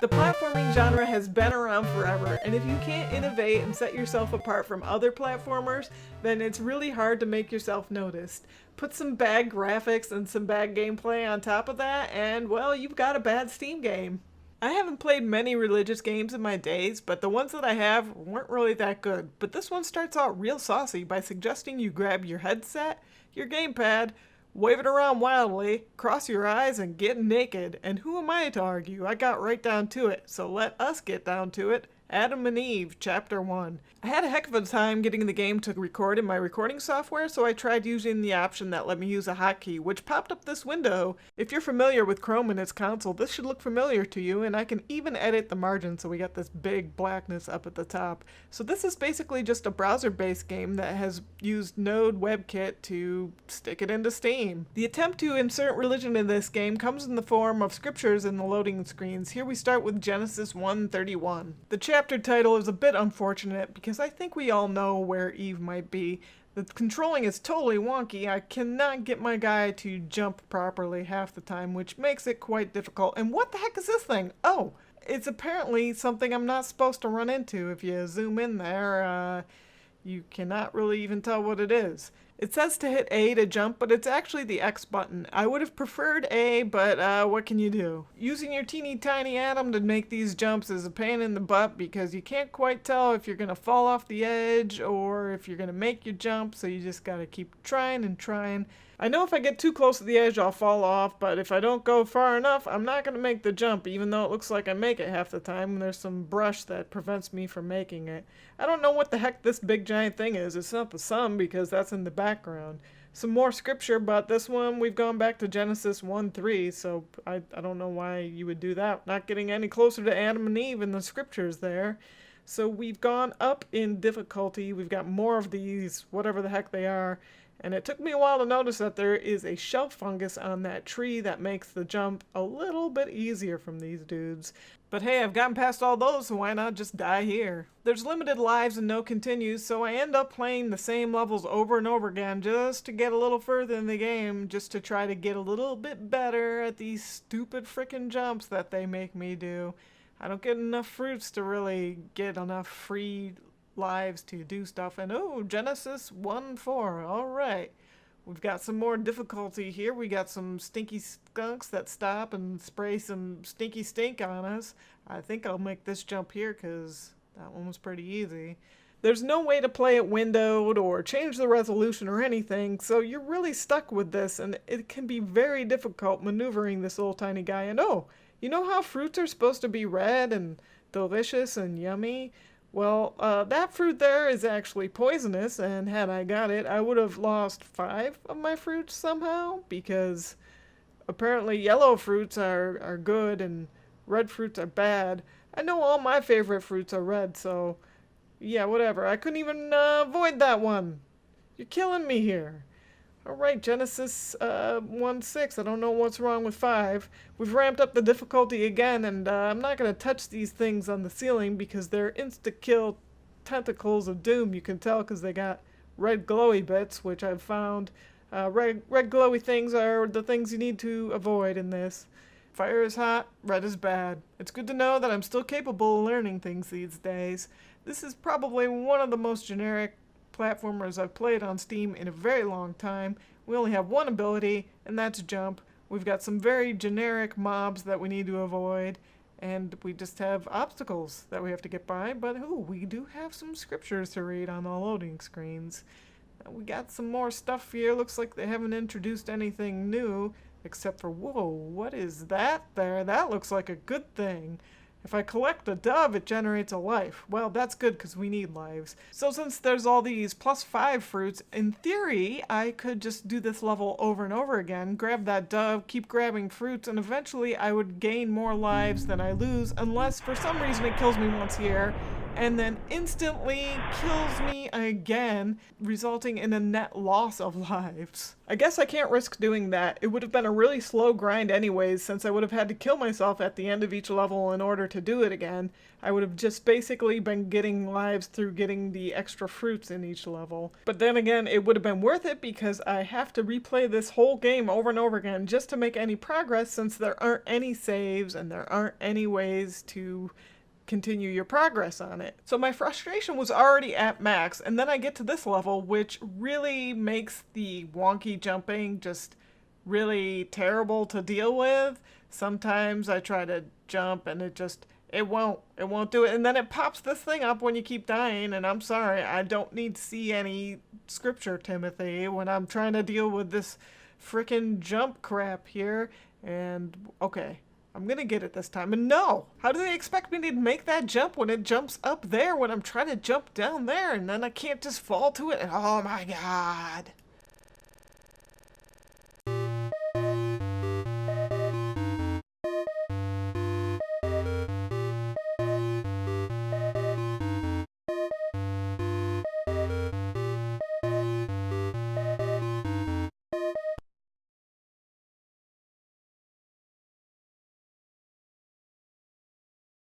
The platforming genre has been around forever, and if you can't innovate and set yourself apart from other platformers, then it's really hard to make yourself noticed. Put some bad graphics and some bad gameplay on top of that, and well, you've got a bad Steam game. I haven't played many religious games in my days, but the ones that I have weren't really that good. But this one starts out real saucy by suggesting you grab your headset, your gamepad, wave it around wildly, cross your eyes, and get naked. And who am I to argue? I got right down to it, so let us get down to it. Adam and Eve, Chapter 1. I had a heck of a time getting the game to record in my recording software, so I tried using the option that let me use a hotkey, which popped up this window. If you're familiar with Chrome and its console, this should look familiar to you, and I can even edit the margin so we got this big blackness up at the top. So this is basically just a browser-based game that has used Node WebKit to stick it into Steam. The attempt to insert religion in this game comes in the form of scriptures in the loading screens. Here we start with Genesis 1:31. The chapter title is a bit unfortunate because I think we all know where Eve might be. The controlling is totally wonky. I cannot get my guy to jump properly half the time, which makes it quite difficult. And what the heck is this thing? Oh, it's apparently something I'm not supposed to run into. If you zoom in there, you cannot really even tell what it is. It says to hit A to jump, but it's actually the X button. I would have preferred A, but what can you do? Using your teeny tiny atom to make these jumps is a pain in the butt because you can't quite tell if you're going to fall off the edge or if you're going to make your jump, so you just got to keep trying and trying. I know if I get too close to the edge, I'll fall off, but if I don't go far enough, I'm not going to make the jump, even though it looks like I make it half the time, and there's some brush that prevents me from making it. I don't know what the heck this big giant thing is. It's not the sun, because that's in the background. Some more scripture, but this one, we've gone back to Genesis 1:3, so I don't know why you would do that. Not getting any closer to Adam and Eve in the scriptures there. So we've gone up in difficulty. We've got more of these, whatever the heck they are. And it took me a while to notice that there is a shelf fungus on that tree that makes the jump a little bit easier from these dudes. But hey, I've gotten past all those, so why not just die here? There's limited lives and no continues, so I end up playing the same levels over and over again just to get a little further in the game, just to try to get a little bit better at these stupid frickin' jumps that they make me do. I don't get enough fruits to really get enough free lives to do stuff. And oh, Genesis 1:4. All right, we've got some more difficulty here. We got some stinky skunks that stop and spray some stinky stink on us. I think I'll make this jump here because that one was pretty easy. There's no way to play it windowed or change the resolution or anything, so you're really stuck with this, and it can be very difficult maneuvering this little tiny guy. And oh, you know how fruits are supposed to be red and delicious and yummy? Well, that fruit there is actually poisonous, and had I got it, I would have lost 5 of my fruits somehow, because apparently yellow fruits are good and red fruits are bad. I know all my favorite fruits are red, so yeah, whatever. I couldn't even avoid that one. You're killing me here. Alright, Genesis 1:6. I don't know what's wrong with 5. We've ramped up the difficulty again, and I'm not going to touch these things on the ceiling because they're insta-kill tentacles of doom. You can tell because they got red glowy bits, which I've found. Red glowy things are the things you need to avoid in this. Fire is hot, red is bad. It's good to know that I'm still capable of learning things these days. This is probably one of the most generic platformers I've played on Steam in a very long time. We only have one ability, and that's jump. We've got some very generic mobs that we need to avoid, and we just have obstacles that we have to get by, but we do have some scriptures to read on the loading screens. We got some more stuff here. Looks like they haven't introduced anything new, except for, whoa, what is that there? That looks like a good thing. If I collect a dove, it generates a life. Well, that's good because we need lives. So since there's all these +5 fruits, in theory, I could just do this level over and over again, grab that dove, keep grabbing fruits, and eventually I would gain more lives than I lose, unless for some reason it kills me once here, and then instantly kills me again, resulting in a net loss of lives. I guess I can't risk doing that. It would have been a really slow grind anyways, since I would have had to kill myself at the end of each level in order to do it again. I would have just basically been getting lives through getting the extra fruits in each level. But then again, it would have been worth it because I have to replay this whole game over and over again just to make any progress, since there aren't any saves and there aren't any ways to continue your progress on it. So my frustration was already at max, and then I get to this level, which really makes the wonky jumping just really terrible to deal with. Sometimes I try to jump and it won't do it, and then it pops this thing up when you keep dying, and I'm sorry, I don't need to see any scripture, Timothy, when I'm trying to deal with this frickin' jump crap here. And okay, I'm gonna get it this time. And no! How do they expect me to make that jump when it jumps up there when I'm trying to jump down there, and then I can't just fall to it? Oh my god.